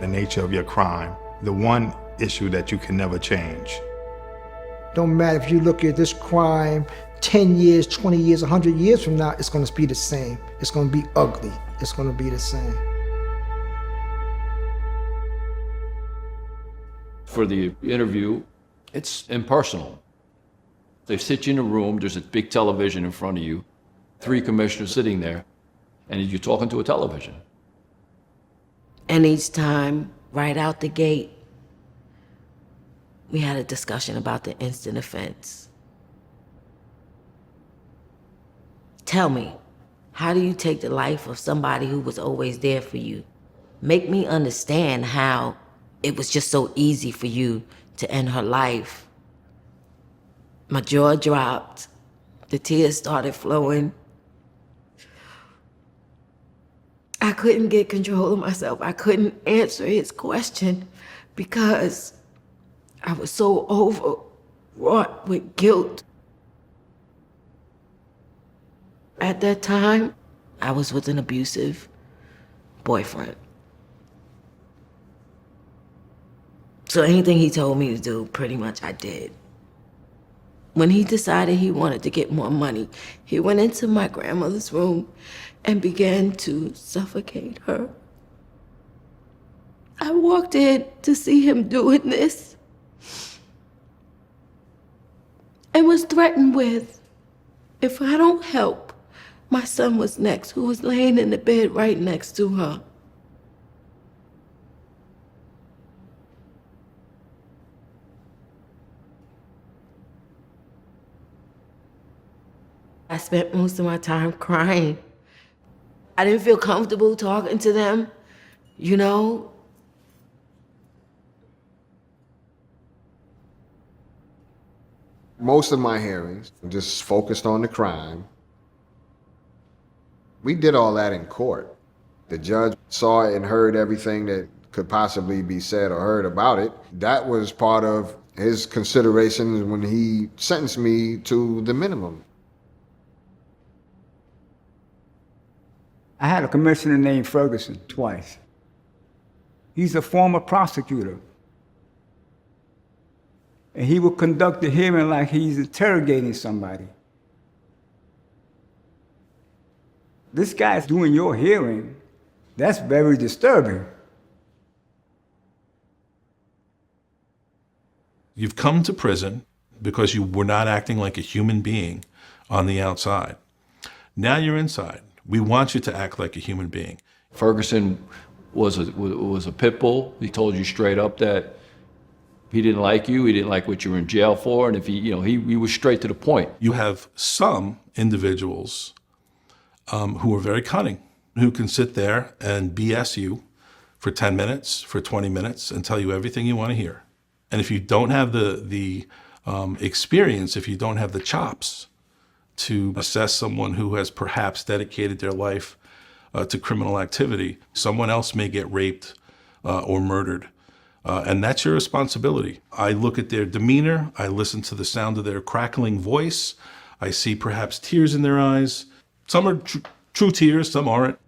the nature of your crime, the one issue that you can never change. Don't matter if you look at this crime 10 years, 20 years, 100 years from now, it's going to be the same. It's going to be ugly. It's going to be the same. For the interview, it's impersonal. They sit you in a room, there's a big television in front of you, 3 commissioners sitting there, and you're talking to a television. And each time, right out the gate, we had a discussion about the instant offense. Tell me, how do you take the life of somebody who was always there for you? Make me understand how it was just so easy for you to end her life. My jaw dropped. The tears started flowing. I couldn't get control of myself. I couldn't answer his question because I was so overwrought with guilt. At that time, I was with an abusive boyfriend. So anything he told me to do, pretty much I did. When he decided he wanted to get more money, he went into my grandmother's room and began to suffocate her. I walked in to see him doing this and was threatened with, if I don't help, my son was next, who was laying in the bed right next to her. I spent most of my time crying. I didn't feel comfortable talking to them, you know? Most of my hearings were just focused on the crime. We did all that in court. The judge saw and heard everything that could possibly be said or heard about it. That was part of his considerations when he sentenced me to the minimum. I had a commissioner named Ferguson twice. He's a former prosecutor. And he would conduct the hearing like he's interrogating somebody. This guy's doing your hearing. That's very disturbing. You've come to prison because you were not acting like a human being on the outside. Now you're inside. We want you to act like a human being. Ferguson was a pit bull. He told you straight up that he didn't like you. He didn't like what you were in jail for. And if he was straight to the point. You have some individuals who are very cunning, who can sit there and BS you for 10 minutes, for 20 minutes, and tell you everything you want to hear. And if you don't have the experience, if you don't have the chops to assess someone who has perhaps dedicated their life to criminal activity, someone else may get raped or murdered. And that's your responsibility. I look at their demeanor, I listen to the sound of their crackling voice, I see perhaps tears in their eyes. Some are true tears, some aren't.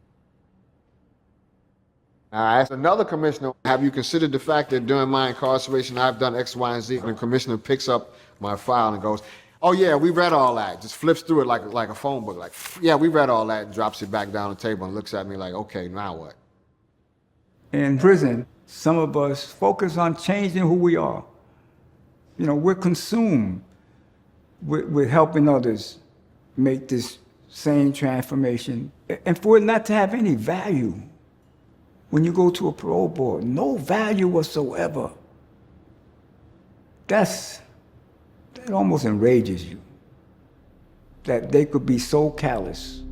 I asked another commissioner, have you considered the fact that during my incarceration, I've done X, Y, and Z? And the commissioner picks up my file and goes, oh yeah, we read all that. Just flips through it like a phone book. Like, yeah, we read all that, and drops it back down the table and looks at me like, okay, now what? In prison, some of us focus on changing who we are. You know, we're consumed with helping others make this same transformation. And for it not to have any value, when you go to a parole board, no value whatsoever. That almost enrages you, that they could be so callous.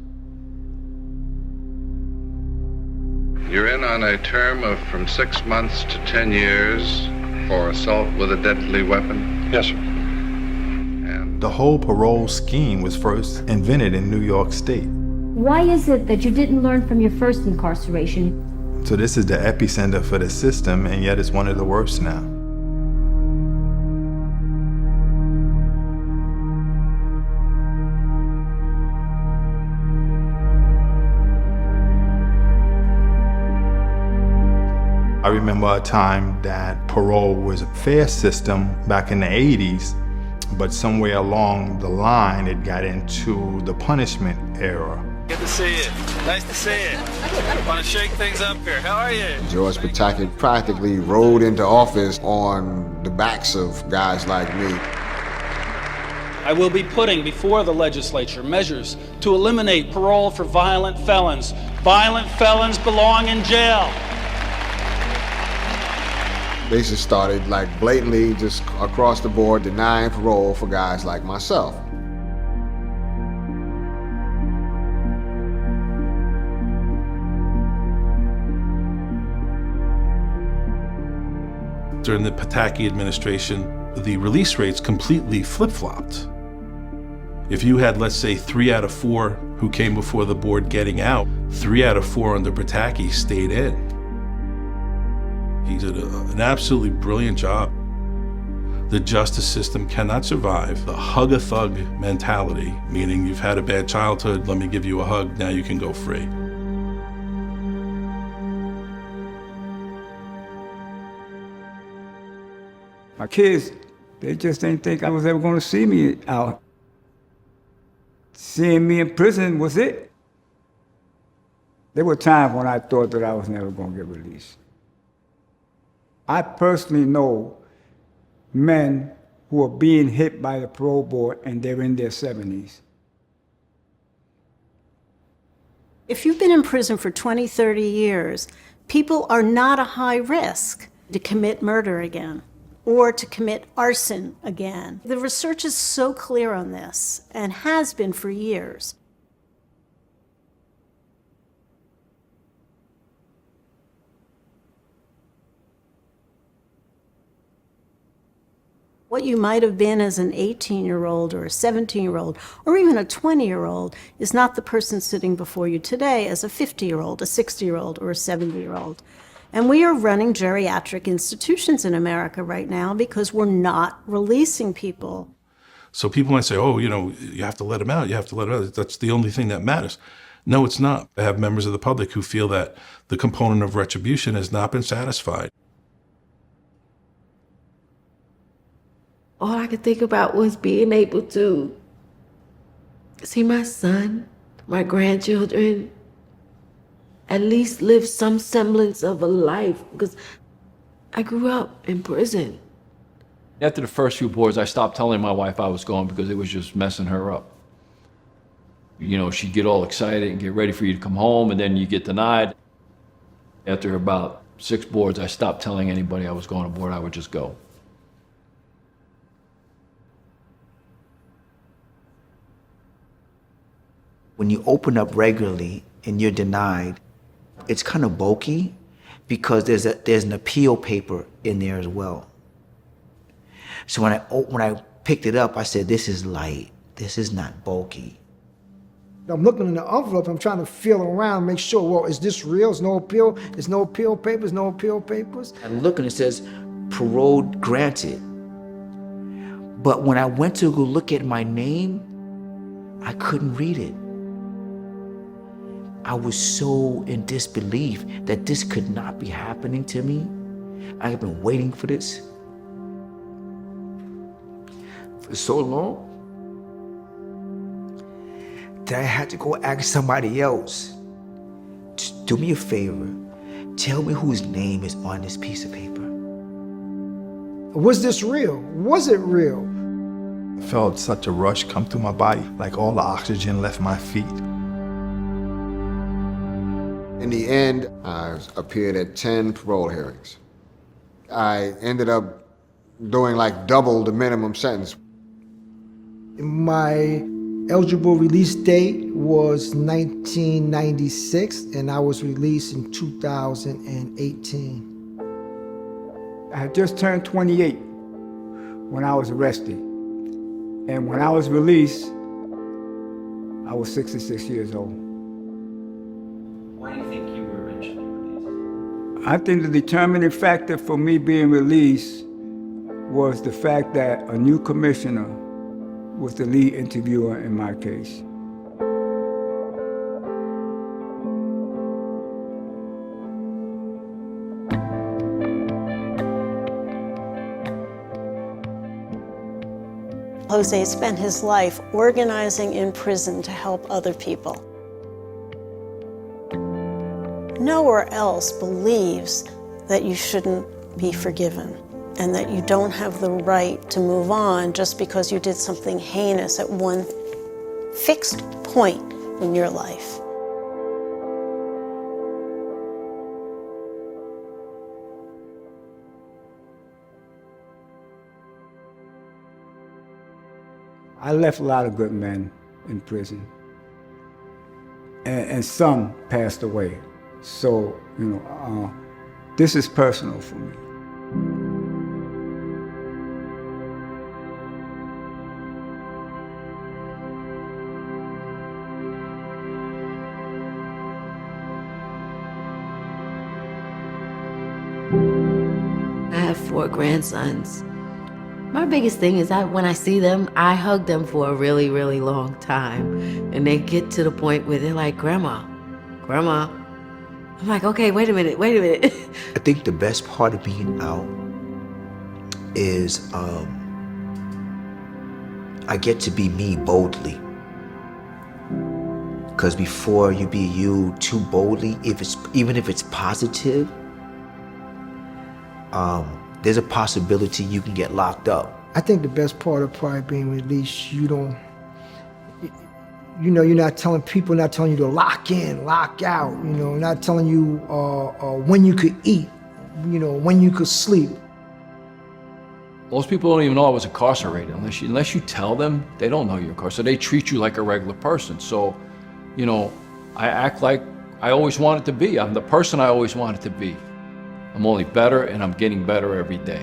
You're in on a term of from 6 months to 10 years for assault with a deadly weapon? Yes, sir. And The whole parole scheme was first invented in New York State. Why is it that you didn't learn from your first incarceration? So this is the epicenter for the system, and yet it's one of the worst now. I remember a time that parole was a fair system back in the 80s, but somewhere along the line it got into the punishment era. Good to see you. Nice to see you. Want to shake things up here. How are you? George Pataki practically rode into office on the backs of guys like me. I will be putting before the legislature measures to eliminate parole for violent felons. Violent felons belong in jail. They just started like blatantly just across the board denying parole for guys like myself. During the Pataki administration, the release rates completely flip-flopped. If you had, let's say, 3 out of 4 who came before the board getting out, 3 out of 4 under Pataki stayed in. He did an absolutely brilliant job. The justice system cannot survive the hug-a-thug mentality, meaning you've had a bad childhood, let me give you a hug, now you can go free. My kids, they just didn't think I was ever going to see me out. Seeing me in prison was it. There were times when I thought that I was never going to get released. I personally know men who are being hit by the parole board and they're in their 70s. If you've been in prison for 20, 30 years, people are not a high risk to commit murder again or to commit arson again. The research is so clear on this and has been for years. What you might have been as an 18-year-old or a 17-year-old or even a 20-year-old is not the person sitting before you today as a 50-year-old, a 60-year-old, or a 70-year-old. And we are running geriatric institutions in America right now because we're not releasing people. So people might say, oh, you know, you have to let them out, you have to let them out. That's the only thing that matters. No, it's not. I have members of the public who feel that the component of retribution has not been satisfied. All I could think about was being able to see my son, my grandchildren, at least live some semblance of a life, because I grew up in prison. After the first few boards, I stopped telling my wife I was going because it was just messing her up. You know, she'd get all excited and get ready for you to come home, and then you get denied. After about 6 boards, I stopped telling anybody I was going to board. I would just go. When you open up regularly and you're denied, it's kind of bulky because there's an appeal paper in there as well. So when I picked it up, I said, this is light. This is not bulky. I'm looking in the envelope, I'm trying to feel around, make sure, well, is this real? There's no appeal? There's no appeal papers, no appeal papers? I'm looking, it says, parole granted. But when I went to go look at my name, I couldn't read it. I was so in disbelief that this could not be happening to me. I have been waiting for this for so long that I had to go ask somebody else. Just do me a favor. Tell me whose name is on this piece of paper. Was this real? Was it real? I felt such a rush come through my body, like all the oxygen left my feet. In the end, I appeared at 10 parole hearings. I ended up doing like double the minimum sentence. My eligible release date was 1996, and I was released in 2018. I had just turned 28 when I was arrested. And when I was released, I was 66 years old. Why do you think you were eventually released? I think the determining factor for me being released was the fact that a new commissioner was the lead interviewer in my case. Jose spent his life organizing in prison to help other people. Nowhere else believes that you shouldn't be forgiven and that you don't have the right to move on just because you did something heinous at one fixed point in your life. I left a lot of good men in prison, and some passed away. So, this is personal for me. I have 4 grandsons. My biggest thing is that when I see them, I hug them for a really, really long time. And they get to the point where they're like, Grandma, Grandma. I'm like, okay, wait a minute. I think the best part of being out is I get to be me boldly. Because before you be you too boldly, even if it's positive, there's a possibility you can get locked up. I think the best part of probably being released, you're not telling people, not telling you to lock in, lock out, not telling you when you could eat, when you could sleep. Most people don't even know I was incarcerated. Unless you tell them, they don't know you're incarcerated. They treat you like a regular person. So, I act like I always wanted to be. I'm the person I always wanted to be. I'm only better, and I'm getting better every day.